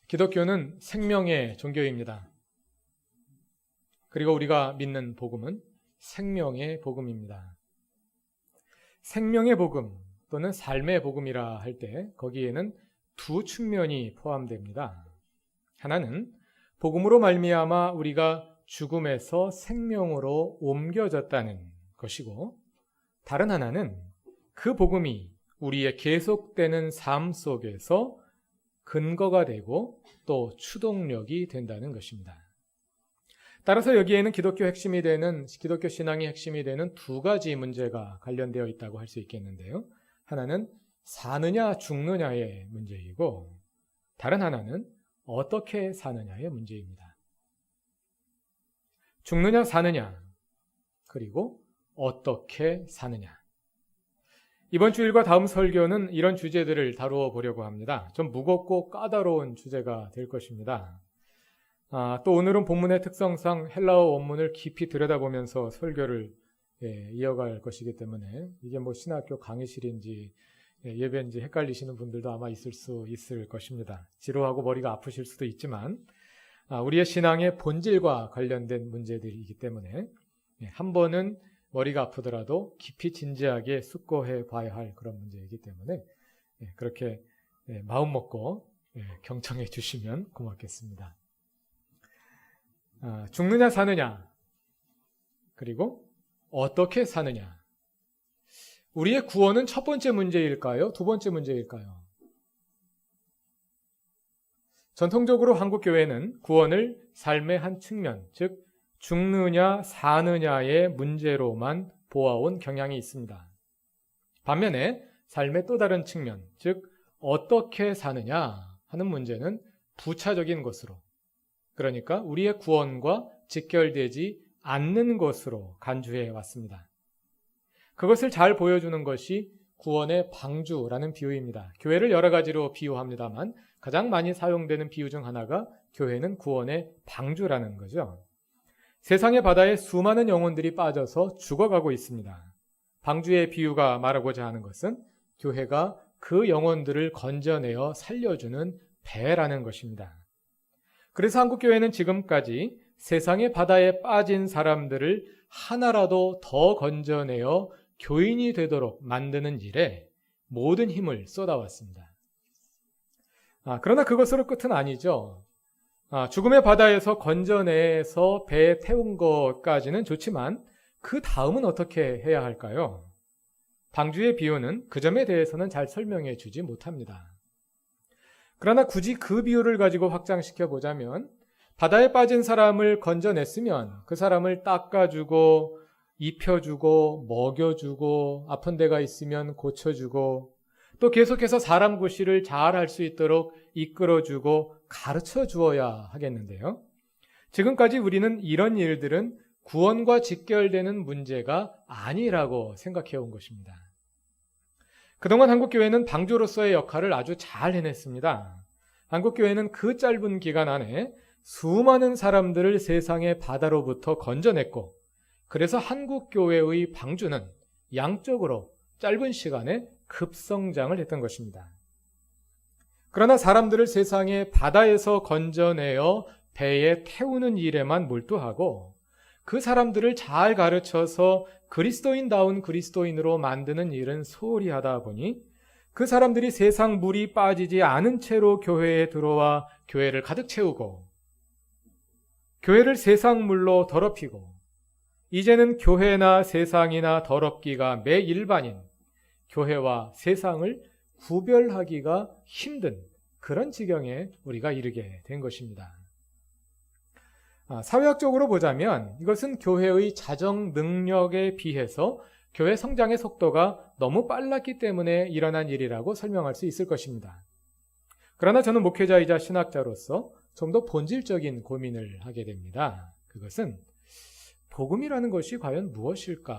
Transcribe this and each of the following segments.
기독교는 생명의 종교입니다. 그리고 우리가 믿는 복음은 생명의 복음입니다. 생명의 복음 또는 삶의 복음이라 할 때 거기에는 두 측면이 포함됩니다. 하나는 복음으로 말미암아 우리가 죽음에서 생명으로 옮겨졌다는 것이고, 다른 하나는 그 복음이 우리의 계속되는 삶 속에서 근거가 되고 또 추동력이 된다는 것입니다. 따라서 여기에는 기독교 신앙의 핵심이 되는 두 가지 문제가 관련되어 있다고 할 수 있겠는데요. 하나는 사느냐 죽느냐의 문제이고, 다른 하나는 어떻게 사느냐의 문제입니다. 죽느냐 사느냐, 그리고 어떻게 사느냐. 이번 주일과 다음 설교는 이런 주제들을 다루어 보려고 합니다. 좀 무겁고 까다로운 주제가 될 것입니다. 또 오늘은 본문의 특성상 헬라어 원문을 깊이 들여다보면서 설교를 이어갈 것이기 때문에 이게 신학교 강의실인지 예배인지 헷갈리시는 분들도 아마 있을 수 있을 것입니다. 지루하고 머리가 아프실 수도 있지만 우리의 신앙의 본질과 관련된 문제들이기 때문에 한 번은 머리가 아프더라도 깊이 진지하게 숙고해 봐야 할 그런 문제이기 때문에 그렇게 마음 먹고 경청해 주시면 고맙겠습니다. 죽느냐 사느냐, 그리고 어떻게 사느냐. 우리의 구원은 첫 번째 문제일까요? 두 번째 문제일까요? 전통적으로 한국 교회는 구원을 삶의 한 측면, 즉 죽느냐 사느냐의 문제로만 보아온 경향이 있습니다. 반면에 삶의 또 다른 측면, 즉 어떻게 사느냐 하는 문제는 부차적인 것으로, 그러니까 우리의 구원과 직결되지 않는 것으로 간주해 왔습니다. 그것을 잘 보여주는 것이 구원의 방주라는 비유입니다. 교회를 여러 가지로 비유합니다만 가장 많이 사용되는 비유 중 하나가 교회는 구원의 방주라는 거죠. 세상의 바다에 수많은 영혼들이 빠져서 죽어가고 있습니다. 방주의 비유가 말하고자 하는 것은 교회가 그 영혼들을 건져내어 살려주는 배라는 것입니다. 그래서 한국교회는 지금까지 세상의 바다에 빠진 사람들을 하나라도 더 건져내어 교인이 되도록 만드는 일에 모든 힘을 쏟아왔습니다. 그러나 그것으로 끝은 아니죠. 죽음의 바다에서 건져내서 배에 태운 것까지는 좋지만 그 다음은 어떻게 해야 할까요? 방주의 비유는 그 점에 대해서는 잘 설명해 주지 못합니다. 그러나 굳이 그 비유를 가지고 확장시켜 보자면 바다에 빠진 사람을 건져냈으면 그 사람을 닦아주고 입혀주고 먹여주고 아픈 데가 있으면 고쳐주고 또 계속해서 사람 구실을 잘 할 수 있도록 이끌어주고 가르쳐 주어야 하겠는데요. 지금까지 우리는 이런 일들은 구원과 직결되는 문제가 아니라고 생각해 온 것입니다. 그동안 한국교회는 방주로서의 역할을 아주 잘 해냈습니다. 한국교회는 그 짧은 기간 안에 수많은 사람들을 세상의 바다로부터 건져냈고, 그래서 한국교회의 방주는 양적으로 짧은 시간에 급성장을 했던 것입니다. 그러나 사람들을 세상의 바다에서 건져내어 배에 태우는 일에만 몰두하고 그 사람들을 잘 가르쳐서 그리스도인다운 그리스도인으로 만드는 일은 소홀히 하다 보니 그 사람들이 세상 물이 빠지지 않은 채로 교회에 들어와 교회를 가득 채우고 교회를 세상 물로 더럽히고 이제는 교회나 세상이나 더럽기가 매일반인 교회와 세상을 구별하기가 힘든 그런 지경에 우리가 이르게 된 것입니다. 사회학적으로 보자면 이것은 교회의 자정 능력에 비해서 교회 성장의 속도가 너무 빨랐기 때문에 일어난 일이라고 설명할 수 있을 것입니다. 그러나 저는 목회자이자 신학자로서 좀 더 본질적인 고민을 하게 됩니다. 그것은 복음이라는 것이 과연 무엇일까?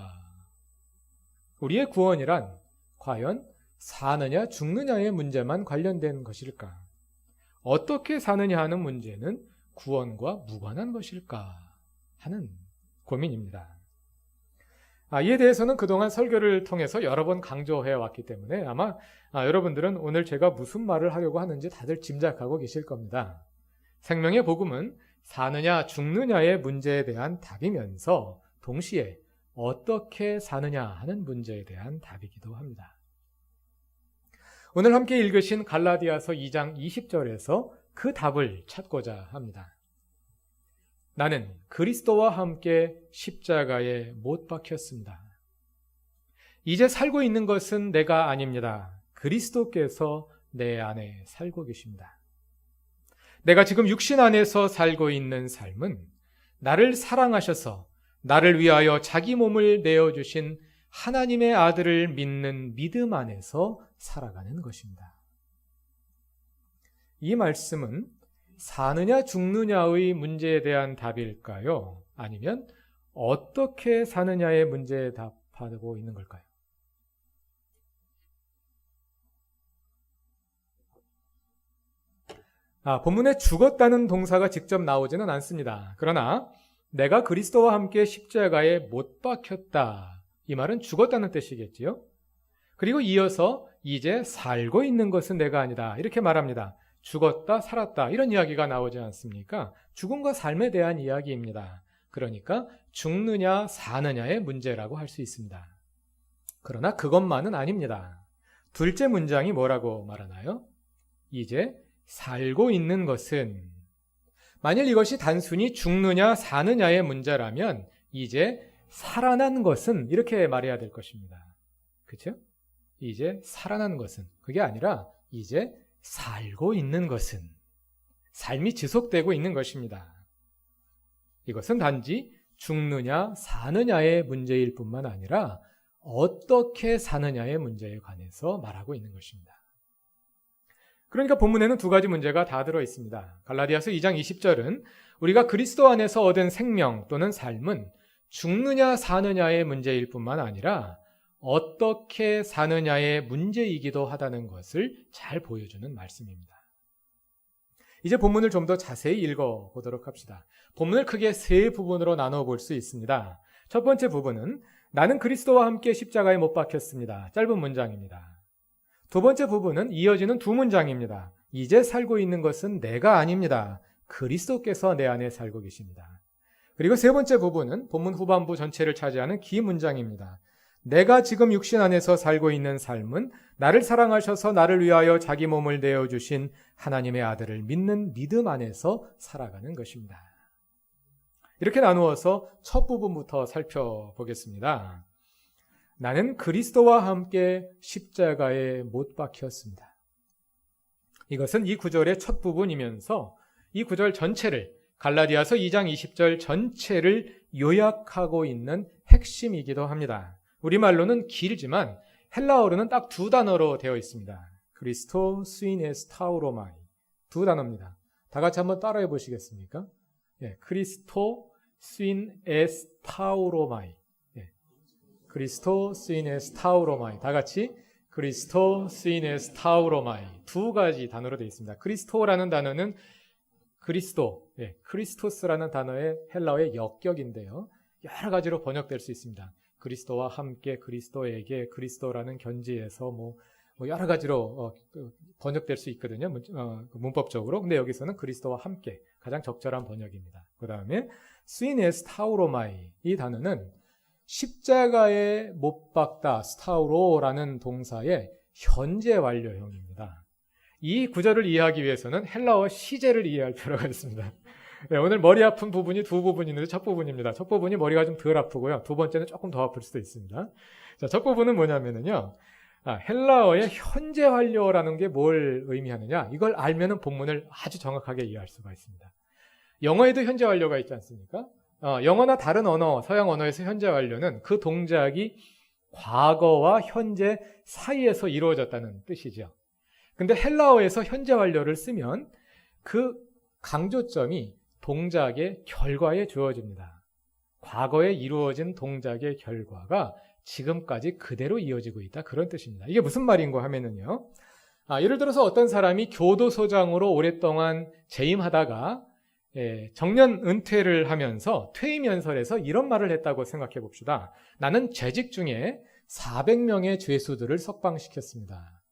우리의 구원이란 과연 사느냐 죽느냐의 문제만 관련된 것일까? 어떻게 사느냐 하는 문제는 구원과 무관한 것일까 하는 고민입니다. 이에 대해서는 그동안 설교를 통해서 여러 번 강조해 왔기 때문에 아마 여러분들은 오늘 제가 무슨 말을 하려고 하는지 다들 짐작하고 계실 겁니다. 생명의 복음은 사느냐 죽느냐의 문제에 대한 답이면서 동시에 어떻게 사느냐 하는 문제에 대한 답이기도 합니다. 오늘 함께 읽으신 갈라디아서 2장 20절에서 그 답을 찾고자 합니다. 나는 그리스도와 함께 십자가에 못 박혔습니다. 이제 살고 있는 것은 내가 아닙니다. 그리스도께서 내 안에 살고 계십니다. 내가 지금 육신 안에서 살고 있는 삶은 나를 사랑하셔서 나를 위하여 자기 몸을 내어주신 하나님의 아들을 믿는 믿음 안에서 살아가는 것입니다. 이 말씀은 사느냐 죽느냐의 문제에 대한 답일까요? 아니면 어떻게 사느냐의 문제에 답하고 있는 걸까요? 본문에 죽었다는 동사가 직접 나오지는 않습니다. 그러나 내가 그리스도와 함께 십자가에 못 박혔다. 이 말은 죽었다는 뜻이겠지요. 그리고 이어서 이제 살고 있는 것은 내가 아니다. 이렇게 말합니다. 죽었다, 살았다 이런 이야기가 나오지 않습니까? 죽음과 삶에 대한 이야기입니다. 그러니까 죽느냐 사느냐의 문제라고 할 수 있습니다. 그러나 그것만은 아닙니다. 둘째 문장이 뭐라고 말하나요? 이제 살고 있는 것은, 만일 이것이 단순히 죽느냐 사느냐의 문제라면 이제 살아난 것은 이렇게 말해야 될 것입니다. 그렇죠? 이제 살아난 것은, 그게 아니라 이제 살고 있는 것은, 삶이 지속되고 있는 것입니다. 이것은 단지 죽느냐 사느냐의 문제일 뿐만 아니라 어떻게 사느냐의 문제에 관해서 말하고 있는 것입니다. 그러니까 본문에는 두 가지 문제가 다 들어 있습니다. 갈라디아서 2장 20절은 우리가 그리스도 안에서 얻은 생명 또는 삶은 죽느냐 사느냐의 문제일 뿐만 아니라 어떻게 사느냐의 문제이기도 하다는 것을 잘 보여주는 말씀입니다. 이제 본문을 좀 더 자세히 읽어보도록 합시다. 본문을 크게 세 부분으로 나눠볼 수 있습니다. 첫 번째 부분은 나는 그리스도와 함께 십자가에 못 박혔습니다. 짧은 문장입니다. 두 번째 부분은 이어지는 두 문장입니다. 이제 살고 있는 것은 내가 아닙니다. 그리스도께서 내 안에 살고 계십니다. 그리고 세 번째 부분은 본문 후반부 전체를 차지하는 기 문장입니다. 내가 지금 육신 안에서 살고 있는 삶은 나를 사랑하셔서 나를 위하여 자기 몸을 내어주신 하나님의 아들을 믿는 믿음 안에서 살아가는 것입니다. 이렇게 나누어서 첫 부분부터 살펴보겠습니다. 나는 그리스도와 함께 십자가에 못 박혔습니다. 이것은 이 구절의 첫 부분이면서 이 구절 전체를, 갈라디아서 2장 20절 전체를 요약하고 있는 핵심이기도 합니다. 우리말로는 길지만 헬라어로는 딱 두 단어로 되어 있습니다. 크리스토 스윈에스타우로마이, 두 단어입니다. 다 같이 한번 따라해 보시겠습니까? 크리스토 스윈에스타우로마이, 크리스토 스윈에스타우로마이, 다 같이 크리스토 스윈에스타우로마이, 두 가지 단어로 되어 있습니다. 크리스토라는 단어는 그리스도, 크리스토스라는 단어의 헬라어의 역격인데요. 여러 가지로 번역될 수 있습니다. 그리스도와 함께, 그리스도에게, 그리스도라는 견지에서 여러 가지로 번역될 수 있거든요. 문법적으로. 근데 여기서는 그리스도와 함께, 가장 적절한 번역입니다. 그 다음에 스윈에스타우로마이, 이 단어는 십자가에 못 박다, 스타우로라는 동사의 현재 완료형입니다. 이 구절을 이해하기 위해서는 헬라어 시제를 이해할 필요가 있습니다. 오늘 머리 아픈 부분이 두 부분이 있는데 첫 부분입니다. 첫 부분이 머리가 좀 덜 아프고요. 두 번째는 조금 더 아플 수도 있습니다. 자, 첫 부분은 뭐냐면요. 헬라어의 현재 완료라는 게 뭘 의미하느냐. 이걸 알면은 본문을 아주 정확하게 이해할 수가 있습니다. 영어에도 현재 완료가 있지 않습니까? 영어나 다른 언어, 서양 언어에서 현재 완료는 그 동작이 과거와 현재 사이에서 이루어졌다는 뜻이죠. 근데 헬라어에서 현재 완료를 쓰면 그 강조점이 동작의 결과에 주어집니다. 과거에 이루어진 동작의 결과가 지금까지 그대로 이어지고 있다. 그런 뜻입니다. 이게 무슨 말인가 하면은요. 예를 들어서 어떤 사람이 교도소장으로 오랫동안 재임하다가 정년 은퇴를 하면서 퇴임연설에서 이런 말을 했다고 생각해 봅시다. 나는 재직 중에 400명의 죄수들을 석방시켰습니다.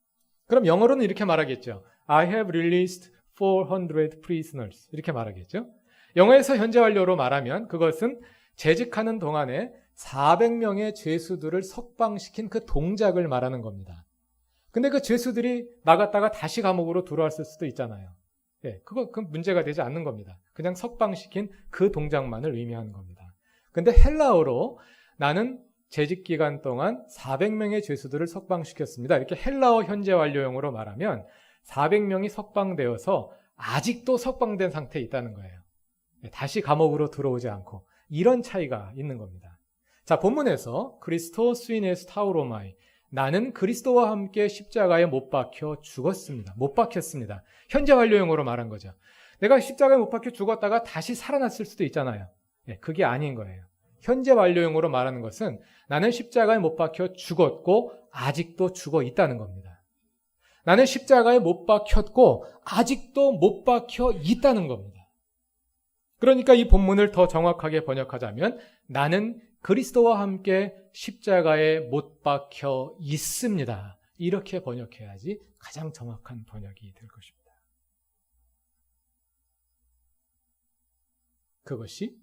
그럼 영어로는 이렇게 말하겠죠. I have released 400 prisoners. 이렇게 말하겠죠. 영어에서 현재 완료로 말하면 그것은 재직하는 동안에 400명의 죄수들을 석방시킨 그 동작을 말하는 겁니다. 근데 그 죄수들이 나갔다가 다시 감옥으로 들어왔을 수도 있잖아요. 그 문제가 되지 않는 겁니다. 그냥 석방시킨 그 동작만을 의미하는 겁니다. 근데 헬라어로 나는 재직 기간 동안 400명의 죄수들을 석방시켰습니다. 이렇게 헬라어 현재 완료형으로 말하면 400명이 석방되어서 아직도 석방된 상태에 있다는 거예요. 다시 감옥으로 들어오지 않고 이런 차이가 있는 겁니다. 자, 본문에서 그리스토 스위네스 타우로마이 나는 그리스도와 함께 십자가에 못 박혀 죽었습니다. 못 박혔습니다. 현재 완료형으로 말한 거죠. 내가 십자가에 못 박혀 죽었다가 다시 살아났을 수도 있잖아요. 그게 아닌 거예요. 현재 완료형으로 말하는 것은 나는 십자가에 못 박혀 죽었고 아직도 죽어 있다는 겁니다. 나는 십자가에 못 박혔고 아직도 못 박혀 있다는 겁니다. 그러니까 이 본문을 더 정확하게 번역하자면 나는 그리스도와 함께 십자가에 못 박혀 있습니다. 이렇게 번역해야지 가장 정확한 번역이 될 것입니다. 그것이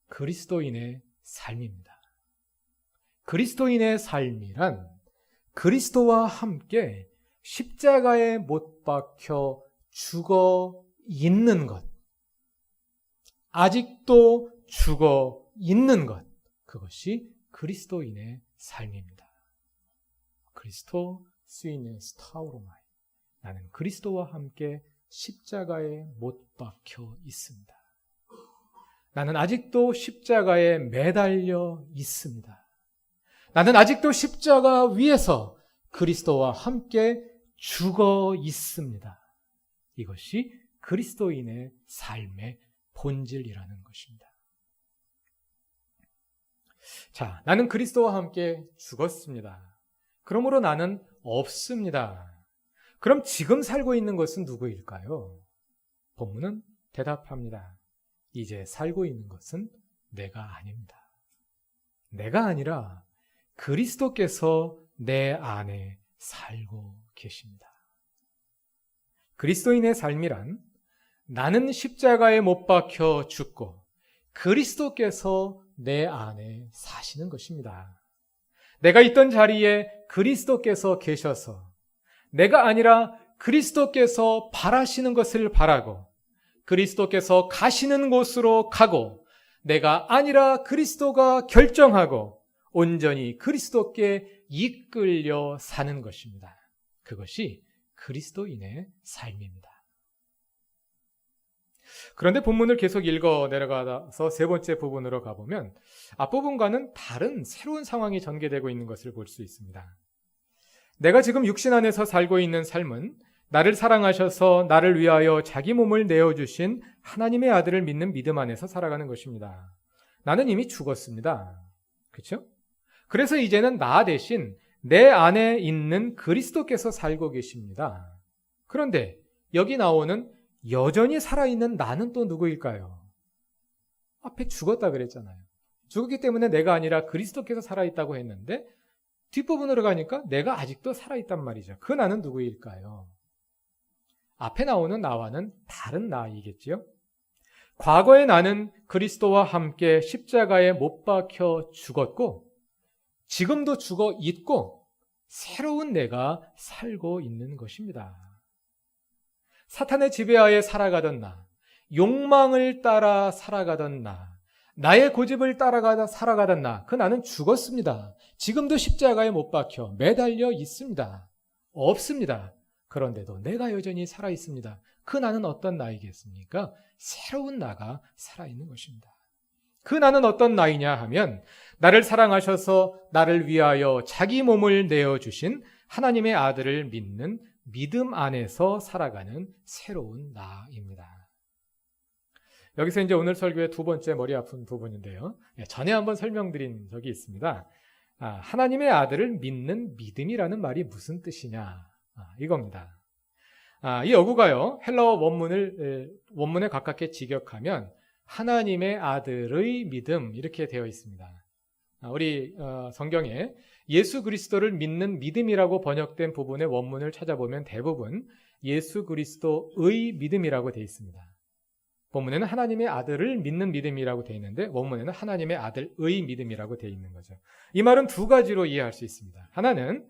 그리스도인의 삶입니다. 그리스도인의 삶이란 그리스도와 함께 십자가에 못 박혀 죽어 있는 것, 아직도 죽어 있는 것, 그것이 그리스도인의 삶입니다. 그리스토 스위네스 타우로마이 나는 그리스도와 함께 십자가에 못 박혀 있습니다. 나는 아직도 십자가에 매달려 있습니다. 나는 아직도 십자가 위에서 그리스도와 함께 죽어 있습니다. 이것이 그리스도인의 삶의 본질이라는 것입니다. 자, 나는 그리스도와 함께 죽었습니다. 그러므로 나는 없습니다. 그럼 지금 살고 있는 것은 누구일까요? 본문은 대답합니다. 이제 살고 있는 것은 내가 아닙니다. 내가 아니라 그리스도께서 내 안에 살고 계십니다. 그리스도인의 삶이란 나는 십자가에 못 박혀 죽고 그리스도께서 내 안에 사시는 것입니다. 내가 있던 자리에 그리스도께서 계셔서 내가 아니라 그리스도께서 바라시는 것을 바라고 그리스도께서 가시는 곳으로 가고 내가 아니라 그리스도가 결정하고 온전히 그리스도께 이끌려 사는 것입니다. 그것이 그리스도인의 삶입니다. 그런데 본문을 계속 읽어 내려가서 세 번째 부분으로 가보면 앞부분과는 다른 새로운 상황이 전개되고 있는 것을 볼 수 있습니다. 내가 지금 육신 안에서 살고 있는 삶은 나를 사랑하셔서 나를 위하여 자기 몸을 내어주신 하나님의 아들을 믿는 믿음 안에서 살아가는 것입니다. 나는 이미 죽었습니다. 그렇죠? 그래서 이제는 나 대신 내 안에 있는 그리스도께서 살고 계십니다. 그런데 여기 나오는 여전히 살아있는 나는 또 누구일까요? 앞에 죽었다 그랬잖아요. 죽었기 때문에 내가 아니라 그리스도께서 살아있다고 했는데 뒷부분으로 가니까 내가 아직도 살아있단 말이죠. 그 나는 누구일까요? 앞에 나오는 나와는 다른 나이겠지요. 과거의 나는 그리스도와 함께 십자가에 못 박혀 죽었고 지금도 죽어 있고 새로운 내가 살고 있는 것입니다. 사탄의 지배하에 살아가던 나, 욕망을 따라 살아가던 나, 나의 고집을 따라가다 살아가던 나, 그 나는 죽었습니다. 지금도 십자가에 못 박혀 매달려 있습니다. 없습니다. 그런데도 내가 여전히 살아있습니다. 그 나는 어떤 나이겠습니까? 새로운 나가 살아있는 것입니다. 그 나는 어떤 나이냐 하면 나를 사랑하셔서 나를 위하여 자기 몸을 내어주신 하나님의 아들을 믿는 믿음 안에서 살아가는 새로운 나입니다. 여기서 이제 오늘 설교의 두 번째 머리 아픈 부분인데요. 전에 한번 설명드린 적이 있습니다. 하나님의 아들을 믿는 믿음이라는 말이 무슨 뜻이냐? 이겁니다. 이 어구가요, 헬라어 원문에 가깝게 직역하면 하나님의 아들의 믿음 이렇게 되어 있습니다. 우리 성경에 예수 그리스도를 믿는 믿음이라고 번역된 부분의 원문을 찾아보면 대부분 예수 그리스도의 믿음이라고 되어 있습니다. 본문에는 하나님의 아들을 믿는 믿음이라고 되어 있는데 원문에는 하나님의 아들의 믿음이라고 되어 있는 거죠. 이 말은 두 가지로 이해할 수 있습니다. 하나는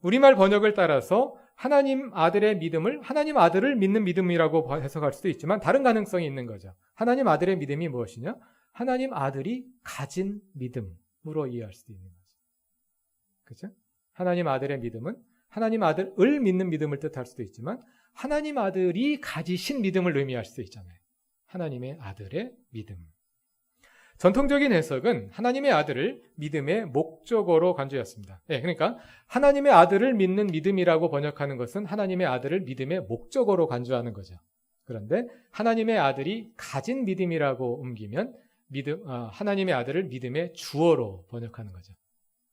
우리말 번역을 따라서 하나님 아들의 믿음을 하나님 아들을 믿는 믿음이라고 해석할 수도 있지만 다른 가능성이 있는 거죠. 하나님 아들의 믿음이 무엇이냐? 하나님 아들이 가진 믿음으로 이해할 수도 있는 거죠. 그렇죠? 하나님 아들의 믿음은 하나님 아들을 믿는 믿음을 뜻할 수도 있지만 하나님 아들이 가지신 믿음을 의미할 수도 있잖아요. 하나님의 아들의 믿음. 전통적인 해석은 하나님의 아들을 믿음의 목적어로 간주했습니다. 그러니까 하나님의 아들을 믿는 믿음이라고 번역하는 것은 하나님의 아들을 믿음의 목적어로 간주하는 거죠. 그런데 하나님의 아들이 가진 믿음이라고 옮기면 하나님의 아들을 믿음의 주어로 번역하는 거죠.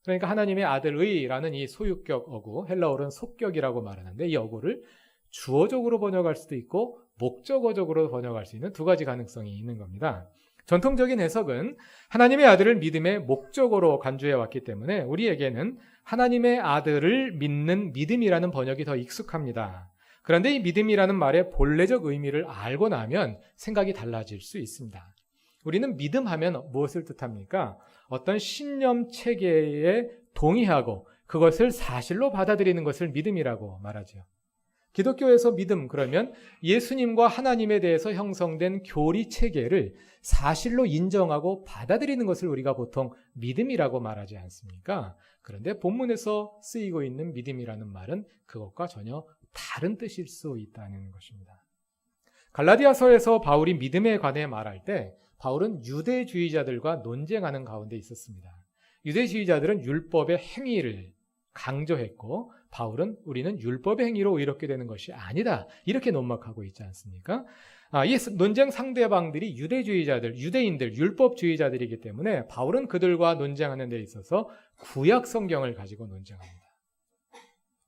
그러니까 하나님의 아들의라는 이 소유격 어구, 헬라어로는 속격이라고 말하는데 이 어구를 주어적으로 번역할 수도 있고 목적어적으로 번역할 수 있는 두 가지 가능성이 있는 겁니다. 전통적인 해석은 하나님의 아들을 믿음의 목적어로 간주해 왔기 때문에 우리에게는 하나님의 아들을 믿는 믿음이라는 번역이 더 익숙합니다. 그런데 이 믿음이라는 말의 본래적 의미를 알고 나면 생각이 달라질 수 있습니다. 우리는 믿음하면 무엇을 뜻합니까? 어떤 신념 체계에 동의하고 그것을 사실로 받아들이는 것을 믿음이라고 말하죠. 기독교에서 믿음, 그러면 예수님과 하나님에 대해서 형성된 교리 체계를 사실로 인정하고 받아들이는 것을 우리가 보통 믿음이라고 말하지 않습니까? 그런데 본문에서 쓰이고 있는 믿음이라는 말은 그것과 전혀 다른 뜻일 수 있다는 것입니다. 갈라디아서에서 바울이 믿음에 관해 말할 때 바울은 유대주의자들과 논쟁하는 가운데 있었습니다. 유대주의자들은 율법의 행위를 강조했고 바울은 우리는 율법의 행위로 의롭게 되는 것이 아니다 이렇게 논막하고 있지 않습니까? 이 논쟁 상대방들이 유대인들, 율법주의자들이기 때문에 바울은 그들과 논쟁하는 데 있어서 구약 성경을 가지고 논쟁합니다.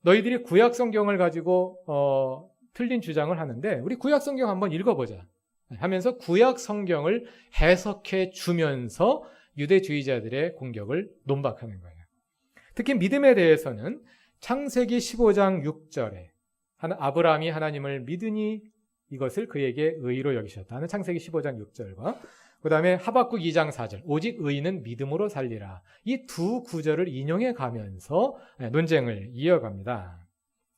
너희들이 구약 성경을 가지고 틀린 주장을 하는데 우리 구약 성경 한번 읽어보자 하면서 구약 성경을 해석해 주면서 유대주의자들의 공격을 논박하는 거예요. 특히 믿음에 대해서는 창세기 15장 6절에 아브라함이 하나님을 믿으니 이것을 그에게 의로 여기셨다 는 창세기 15장 6절과 그 다음에 하박국 2장 4절 오직 의인은 믿음으로 살리라 이 두 구절을 인용해 가면서 논쟁을 이어갑니다.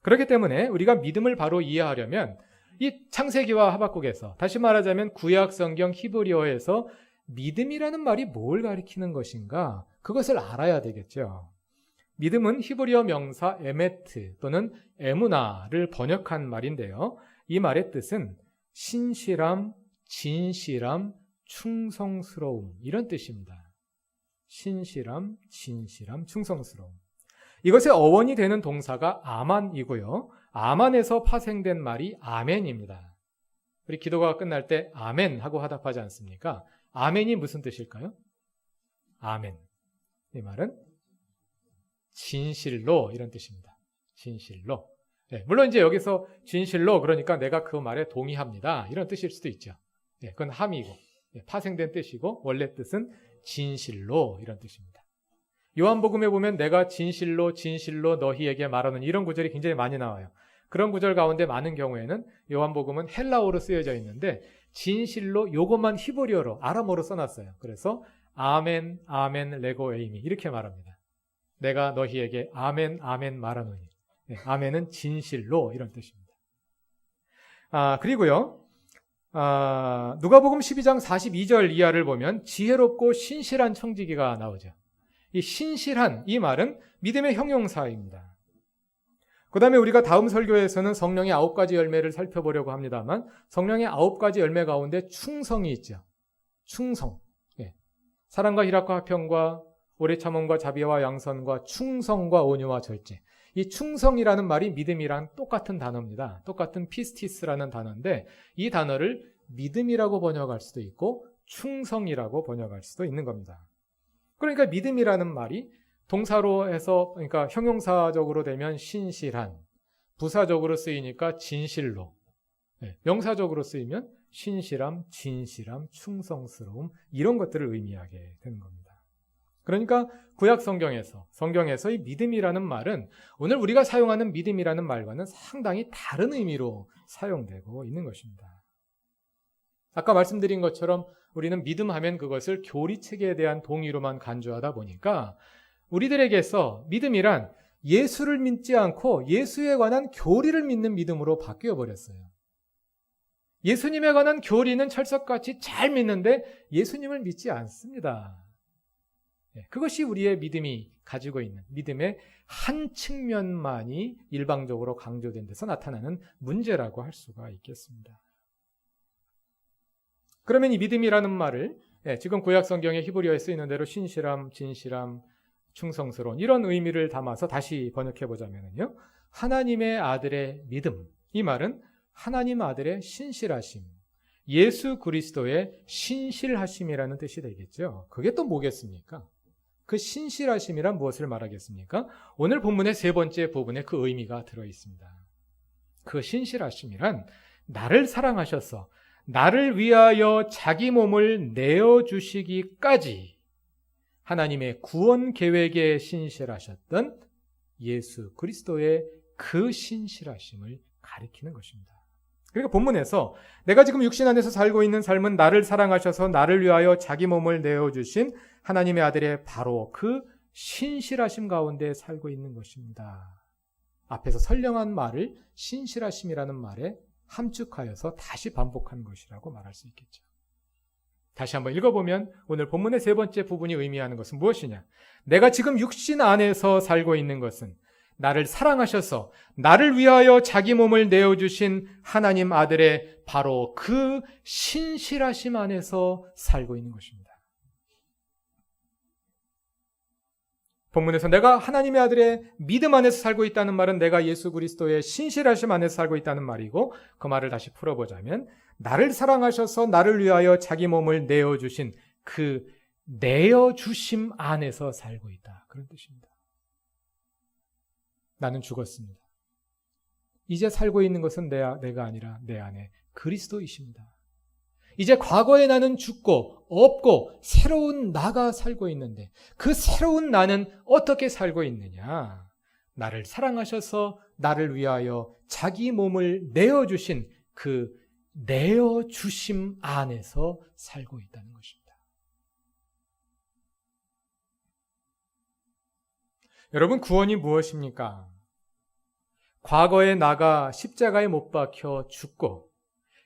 그렇기 때문에 우리가 믿음을 바로 이해하려면 이 창세기와 하박국에서 다시 말하자면 구약 성경 히브리어에서 믿음이라는 말이 뭘 가리키는 것인가 그것을 알아야 되겠죠. 믿음은 히브리어 명사 에메트 또는 에무나를 번역한 말인데요. 이 말의 뜻은 신실함, 진실함, 충성스러움 이런 뜻입니다. 신실함, 진실함, 충성스러움. 이것의 어원이 되는 동사가 아만이고요. 아만에서 파생된 말이 아멘입니다. 우리 기도가 끝날 때 아멘 하고 화답하지 않습니까? 아멘이 무슨 뜻일까요? 아멘. 이 말은 진실로 이런 뜻입니다. 진실로. 물론 이제 여기서 진실로 그러니까 내가 그 말에 동의합니다. 이런 뜻일 수도 있죠. 그건 함이고 파생된 뜻이고 원래 뜻은 진실로 이런 뜻입니다. 요한복음에 보면 내가 진실로 너희에게 말하는 이런 구절이 굉장히 많이 나와요. 그런 구절 가운데 많은 경우에는 요한복음은 헬라어로 쓰여져 있는데 진실로 요것만 히브리어로 아람어로 써놨어요. 그래서 아멘 아멘 레고 에이미 이렇게 말합니다. 내가 너희에게 아멘 아멘 말하노니 아멘은 진실로 이런 뜻입니다. 그리고요 누가복음 12장 42절 이하를 보면 지혜롭고 신실한 청지기가 나오죠. 이 신실한 이 말은 믿음의 형용사입니다. 그 다음에 우리가 다음 설교에서는 성령의 9가지 열매를 살펴보려고 합니다만 성령의 9가지 열매 가운데 충성이 있죠. 충성. 사랑과 희락과 화평과 오래 참음과 자비와 양선과 충성과 온유와 절제. 이 충성이라는 말이 믿음이랑 똑같은 단어입니다. 똑같은 피스티스라는 단어인데 이 단어를 믿음이라고 번역할 수도 있고 충성이라고 번역할 수도 있는 겁니다. 그러니까 믿음이라는 말이 동사로 해서 그러니까 형용사적으로 되면 신실한, 부사적으로 쓰이니까 진실로, 명사적으로 쓰이면 신실함, 진실함, 충성스러움 이런 것들을 의미하게 되는 겁니다. 그러니까 구약 성경에서 이 믿음이라는 말은 오늘 우리가 사용하는 믿음이라는 말과는 상당히 다른 의미로 사용되고 있는 것입니다. 아까 말씀드린 것처럼 우리는 믿음하면 그것을 교리체계에 대한 동의로만 간주하다 보니까 우리들에게서 믿음이란 예수를 믿지 않고 예수에 관한 교리를 믿는 믿음으로 바뀌어 버렸어요. 예수님에 관한 교리는 철석같이 잘 믿는데 예수님을 믿지 않습니다. 그것이 우리의 믿음이 가지고 있는 믿음의 한 측면만이 일방적으로 강조된 데서 나타나는 문제라고 할 수가 있겠습니다. 그러면 이 믿음이라는 말을 지금 구약 성경의 히브리어에 쓰이는 대로 신실함, 진실함, 충성스러운 이런 의미를 담아서 다시 번역해 보자면요, 하나님의 아들의 믿음, 이 말은 하나님 아들의 신실하심, 예수 그리스도의 신실하심이라는 뜻이 되겠죠. 그게 또 뭐겠습니까? 그 신실하심이란 무엇을 말하겠습니까? 오늘 본문의 세 번째 부분에 그 의미가 들어 있습니다. 그 신실하심이란 나를 사랑하셔서 나를 위하여 자기 몸을 내어주시기까지 하나님의 구원 계획에 신실하셨던 예수 그리스도의 그 신실하심을 가리키는 것입니다. 그러니까 본문에서 내가 지금 육신 안에서 살고 있는 삶은 나를 사랑하셔서 나를 위하여 자기 몸을 내어주신 하나님의 아들의 바로 그 신실하심 가운데 살고 있는 것입니다. 앞에서 선량한 말을 신실하심이라는 말에 함축하여서 다시 반복한 것이라고 말할 수 있겠죠. 다시 한번 읽어보면 오늘 본문의 세 번째 부분이 의미하는 것은 무엇이냐? 내가 지금 육신 안에서 살고 있는 것은 나를 사랑하셔서 나를 위하여 자기 몸을 내어주신 하나님 아들의 바로 그 신실하심 안에서 살고 있는 것입니다. 본문에서 내가 하나님의 아들의 믿음 안에서 살고 있다는 말은 내가 예수 그리스도의 신실하심 안에서 살고 있다는 말이고, 그 말을 다시 풀어보자면 나를 사랑하셔서 나를 위하여 자기 몸을 내어주신 그 내어주심 안에서 살고 있다, 그런 뜻입니다. 나는 죽었습니다. 이제 살고 있는 것은 내가 아니라 내 안에 그리스도이십니다. 이제 과거의 나는 죽고 없고 새로운 나가 살고 있는데 그 새로운 나는 어떻게 살고 있느냐? 나를 사랑하셔서 나를 위하여 자기 몸을 내어주신 그 내어주심 안에서 살고 있다는 것입니다. 여러분, 구원이 무엇입니까? 과거의 나가 십자가에 못 박혀 죽고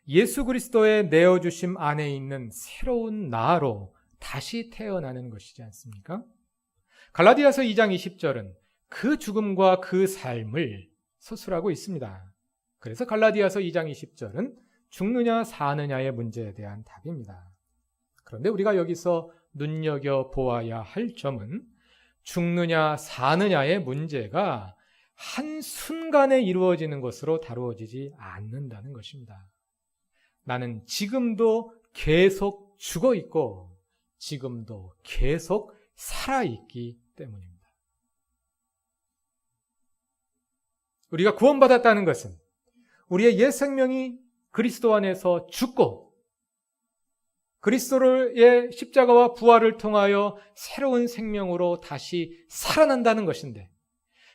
예수 그리스도의 내어주심 안에 있는 새로운 나로 다시 태어나는 것이지 않습니까? 갈라디아서 2장 20절은 그 죽음과 그 삶을 서술하고 있습니다. 그래서 갈라디아서 2장 20절은 죽느냐 사느냐의 문제에 대한 답입니다. 그런데 우리가 여기서 눈여겨보아야 할 점은 죽느냐 사느냐의 문제가 한순간에 이루어지는 것으로 다루어지지 않는다는 것입니다. 나는 지금도 계속 죽어 있고 지금도 계속 살아 있기 때문입니다. 우리가 구원받았다는 것은 우리의 옛 생명이 그리스도 안에서 죽고 그리스도의 십자가와 부활을 통하여 새로운 생명으로 다시 살아난다는 것인데,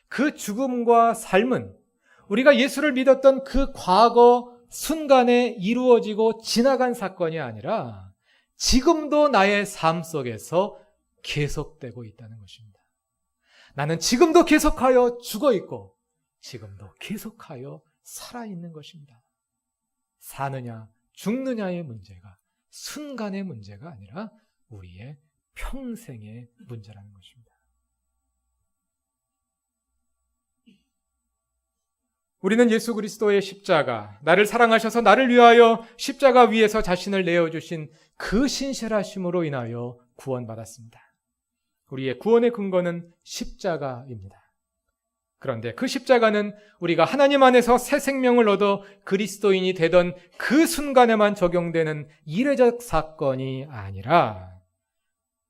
그 죽음과 삶은 우리가 예수를 믿었던 그 과거 순간에 이루어지고 지나간 사건이 아니라 지금도 나의 삶 속에서 계속되고 있다는 것입니다. 나는 지금도 계속하여 죽어 있고 지금도 계속하여 살아있는 것입니다. 사느냐 죽느냐의 문제가 순간의 문제가 아니라 우리의 평생의 문제라는 것입니다. 우리는 예수 그리스도의 십자가, 나를 사랑하셔서 나를 위하여 십자가 위에서 자신을 내어주신 그 신실하심으로 인하여 구원받았습니다. 우리의 구원의 근거는 십자가입니다. 그런데 그 십자가는 우리가 하나님 안에서 새 생명을 얻어 그리스도인이 되던 그 순간에만 적용되는 이례적 사건이 아니라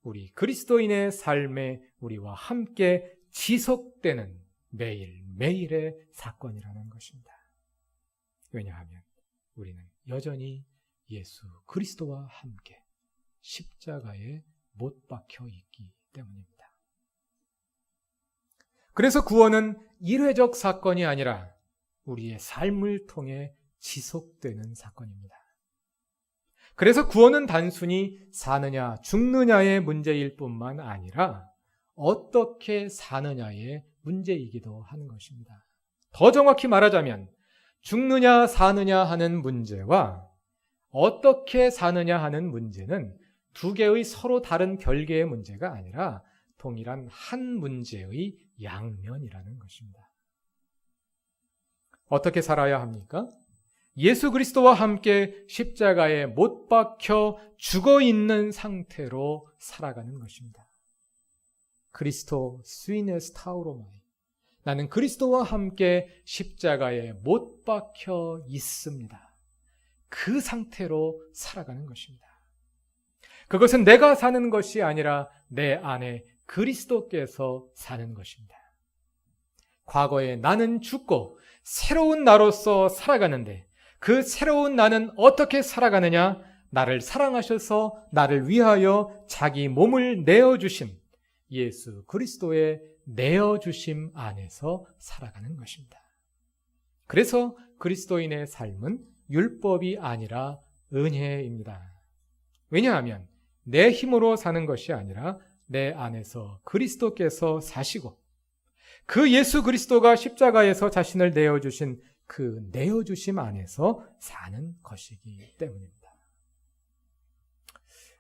우리 그리스도인의 삶에 우리와 함께 지속되는, 매일매일의 사건이라는 것입니다. 왜냐하면 우리는 여전히 예수 그리스도와 함께 십자가에 못 박혀 있기 때문입니다. 그래서 구원은 일회적 사건이 아니라 우리의 삶을 통해 지속되는 사건입니다. 그래서 구원은 단순히 사느냐 죽느냐의 문제일 뿐만 아니라 어떻게 사느냐의 문제이기도 하는 것입니다. 더 정확히 말하자면 죽느냐 사느냐 하는 문제와 어떻게 사느냐 하는 문제는 두 개의 서로 다른 별개의 문제가 아니라 동일한 한 문제의 양면이라는 것입니다. 어떻게 살아야 합니까? 예수 그리스도와 함께 십자가에 못 박혀 죽어 있는 상태로 살아가는 것입니다. 그리스도 스위네스 타우로마이. 나는 그리스도와 함께 십자가에 못 박혀 있습니다. 그 상태로 살아가는 것입니다. 그것은 내가 사는 것이 아니라 내 안에 그리스도께서 사는 것입니다. 과거에 나는 죽고 새로운 나로서 살아가는데 그 새로운 나는 어떻게 살아가느냐? 나를 사랑하셔서 나를 위하여 자기 몸을 내어주신 예수 그리스도의 내어주심 안에서 살아가는 것입니다. 그래서 그리스도인의 삶은 율법이 아니라 은혜입니다. 왜냐하면 내 힘으로 사는 것이 아니라 내 안에서 그리스도께서 사시고 그 예수 그리스도가 십자가에서 자신을 내어주신 그 내어주심 안에서 사는 것이기 때문입니다.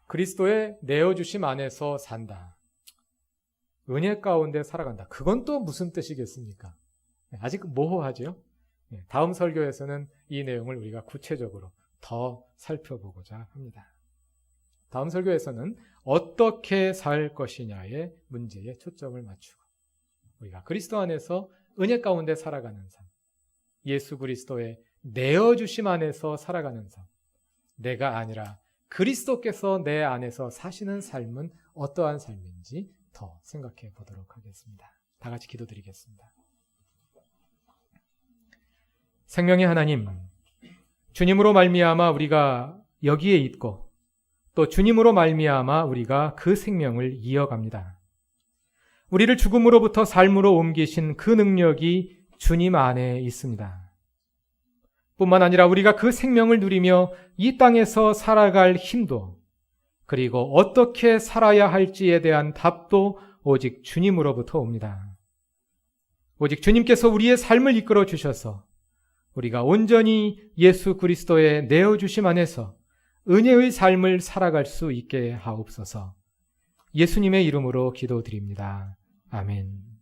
그리스도의 내어주심 안에서 산다. 은혜 가운데 살아간다. 그건 또 무슨 뜻이겠습니까? 아직 모호하죠? 다음 설교에서는 이 내용을 우리가 구체적으로 더 살펴보고자 합니다. 다음 설교에서는 어떻게 살 것이냐의 문제에 초점을 맞추고 우리가 그리스도 안에서 은혜 가운데 살아가는 삶, 예수 그리스도의 내어주심 안에서 살아가는 삶, 내가 아니라 그리스도께서 내 안에서 사시는 삶은 어떠한 삶인지 더 생각해 보도록 하겠습니다. 다 같이 기도드리겠습니다. 생명의 하나님, 주님으로 말미암아 우리가 여기에 있고 또 주님으로 말미암아 우리가 그 생명을 이어갑니다. 우리를 죽음으로부터 삶으로 옮기신 그 능력이 주님 안에 있습니다. 뿐만 아니라 우리가 그 생명을 누리며 이 땅에서 살아갈 힘도 그리고 어떻게 살아야 할지에 대한 답도 오직 주님으로부터 옵니다. 오직 주님께서 우리의 삶을 이끌어 주셔서 우리가 온전히 예수 그리스도의 내어주심 안에서 은혜의 삶을 살아갈 수 있게 하옵소서. 예수님의 이름으로 기도드립니다. 아멘.